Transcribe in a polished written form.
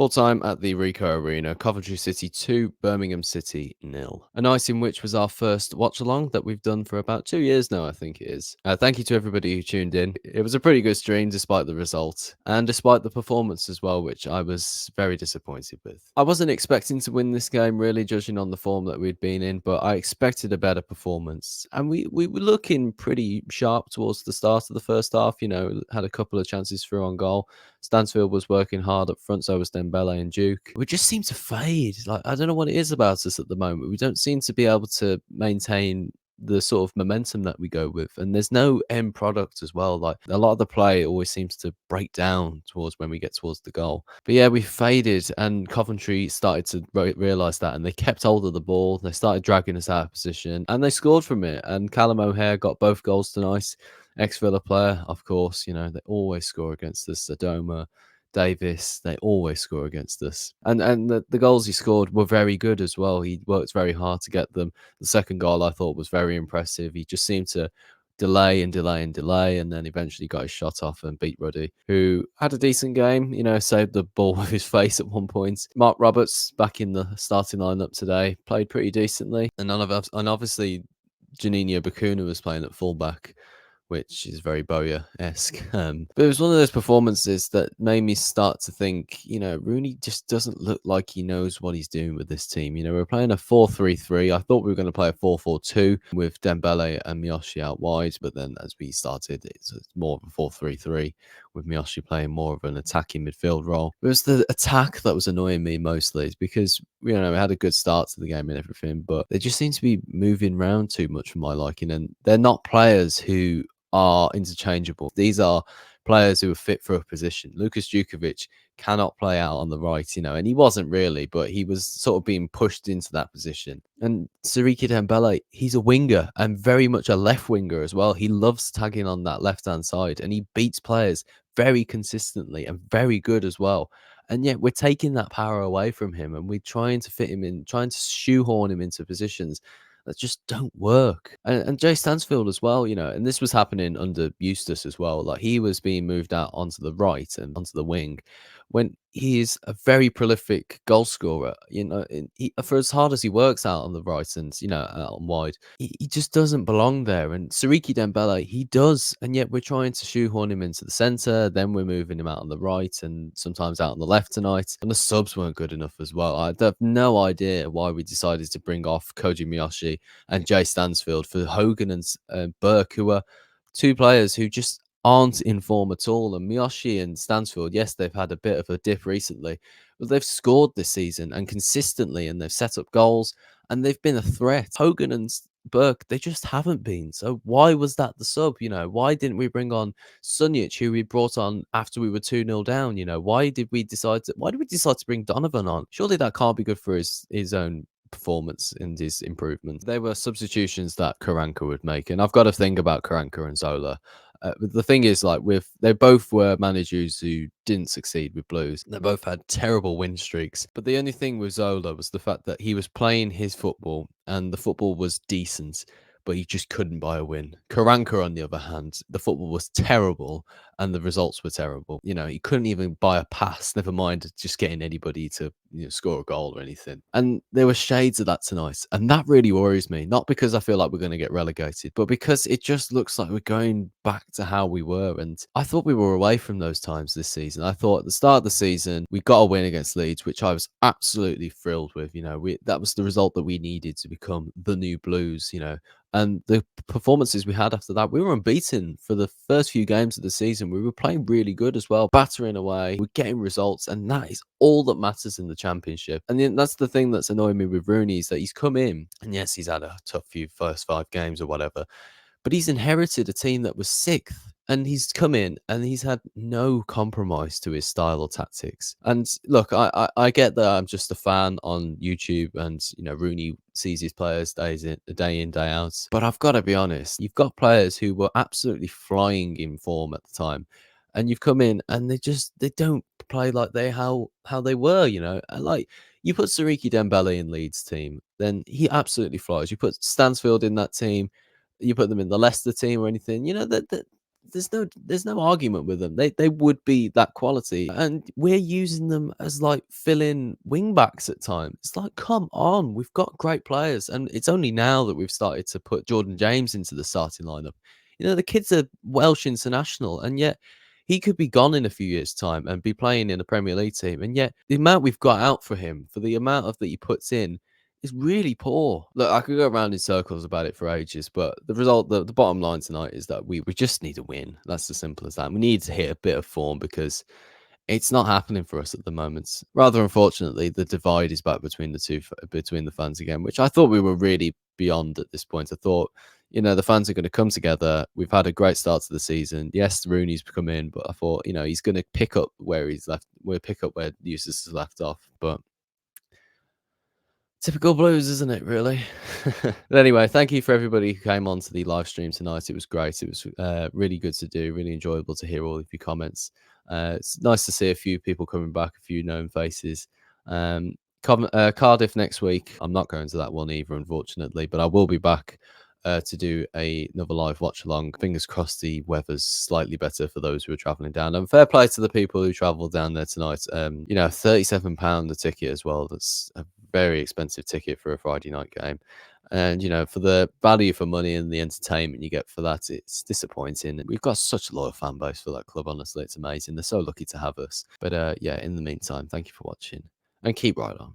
Full time at the Ricoh Arena, Coventry City 2, Birmingham City 0. A night in which was our first watch along that we've done for about 2 years now, I think it is. Thank you to everybody who tuned in. It was a pretty good stream despite the result and despite the performance as well, which I was very disappointed with. I wasn't expecting to win this game, really, judging on the form that we'd been in, but I expected a better performance. And we were looking pretty sharp towards the start of the first half, had a couple of chances through on goal. Stansfield was working hard up front, so was Dembele and Duke. We just seem to fade. Like, I don't know what it is about us at the moment. We don't seem to be able to maintain the sort of momentum that we go with. And there's no end product as well. Like, a lot of the play always seems to break down towards when we get towards the goal. But yeah, we faded, and Coventry started to realise that, and they kept hold of the ball. They started dragging us out of position, and they scored from it. And Callum O'Hare got both goals tonight. Ex-Villa player, of course, they always score against us. Sodoma, Davis, they always score against us. And the goals he scored were very good as well. He worked very hard to get them. The second goal I thought was very impressive. He just seemed to delay and delay and delay, and then eventually got his shot off and beat Ruddy, who had a decent game, saved the ball with his face at one point. Mark Roberts, back in the starting lineup today, played pretty decently. And obviously Janino Bakuna was playing at fullback, which is very Bowyer-esque. But it was one of those performances that made me start to think, Rooney just doesn't look like he knows what he's doing with this team. We're playing a 4-3-3. I thought we were going to play a 4-4-2 with Dembele and Miyoshi out wide, but then as we started, it's more of a 4-3-3 with Miyoshi playing more of an attacking midfield role. It was the attack that was annoying me mostly. It's because, we had a good start to the game and everything, but they just seem to be moving around too much for my liking, and they're not players who are interchangeable. These are players who are fit for a position. Lukas Djukovic cannot play out on the right, and he wasn't really, but he was sort of being pushed into that position. And Siriki Dembele, he's a winger and very much a left winger as well. He loves tagging on that left-hand side, and he beats players very consistently and very good as well. And yet we're taking that power away from him, and we're trying to fit him in, trying to shoehorn him into positions that just don't work. And Jay Stansfield as well, and this was happening under Eustace as well. Like, he was being moved out onto the right and onto the wing when he is a very prolific goal scorer. For as hard as he works out on the right and, out and wide, he just doesn't belong there. And Siriki Dembele, he does. And yet we're trying to shoehorn him into the centre. Then we're moving him out on the right and sometimes out on the left tonight. And the subs weren't good enough as well. I have no idea why we decided to bring off Koji Miyoshi and Jay Stansfield for Hogan and Burke, who are two players who just aren't in form at all. And Miyoshi and Stansfield, yes, they've had a bit of a dip recently, but they've scored this season and consistently, and they've set up goals and they've been a threat. Hogan and Burke, they just haven't been. So why was that the sub? Why didn't we bring on Sunjic, who we brought on after we were 2-0 down? Why did we decide to bring Donovan on? Surely that can't be good for his own performance and his improvement. They were substitutions that Karanka would make, and I've got to think about Karanka and Zola. But the thing is, like, they both were managers who didn't succeed with Blues. They both had terrible win streaks. But the only thing with Zola was the fact that he was playing his football, and the football was decent, but he just couldn't buy a win. Karanka, on the other hand, the football was terrible and the results were terrible. He couldn't even buy a pass, never mind just getting anybody to score a goal or anything. And there were shades of that tonight. And that really worries me. Not because I feel like we're going to get relegated, but because it just looks like we're going back to how we were. And I thought we were away from those times this season. I thought at the start of the season, we got a win against Leeds, which I was absolutely thrilled with. That was the result that we needed to become the new Blues, And the performances we had after that, we were unbeaten for the first few games of the season. We were playing really good as well, battering away. We're getting results, and that is all that matters in the Championship. And then that's the thing that's annoying me with Rooney, is that he's come in, and yes, he's had a tough few first 5 games or whatever, but he's inherited a team that was 6th. And he's come in and he's had no compromise to his style or tactics. And look, I get that I'm just a fan on YouTube, and Rooney sees his players day in, day out. But I've got to be honest, you've got players who were absolutely flying in form at the time, and you've come in and they don't play like how they were. And like, you put Siriki Dembele in Leeds team, then he absolutely flies. You put Stansfield in that team, you put them in the Leicester team or anything, that there's no argument with them. They would be that quality, and we're using them as like fill-in wing backs at times. It's like, come on, we've got great players, and it's only now that we've started to put Jordan James into the starting lineup. The kid's a Welsh international, and yet he could be gone in a few years' time and be playing in a Premier League team. And yet the amount we've got out for him, for the amount of that he puts in, is really poor. Look, I could go around in circles about it for ages, but the bottom line tonight is that we just need a win. That's as simple as that. We need to hit a bit of form because it's not happening for us at the moment. Rather unfortunately, the divide is back between between the fans again, which I thought we were really beyond at this point. I thought, the fans are going to come together. We've had a great start to the season. Yes, Rooney's come in, but I thought, he's going to pick up where he's left. We'll pick up where Eustace has left off, but typical Blues, isn't it, really? But anyway, thank you for everybody who came on to the live stream tonight. It was great. It was really good to do, really enjoyable to hear all of your comments. It's nice to see a few people coming back, a few known faces. Cardiff next week. I'm not going to that one either, unfortunately, but I will be back to do another live watch along. Fingers crossed the weather's slightly better for those who are travelling down. And fair play to the people who travelled down there tonight. £37 a ticket as well. That's a very expensive ticket for a Friday night game. And, for the value for money and the entertainment you get for that, it's disappointing. We've got such a loyal fan base for that club, honestly. It's amazing. They're so lucky to have us. But yeah, in the meantime, thank you for watching and keep right on.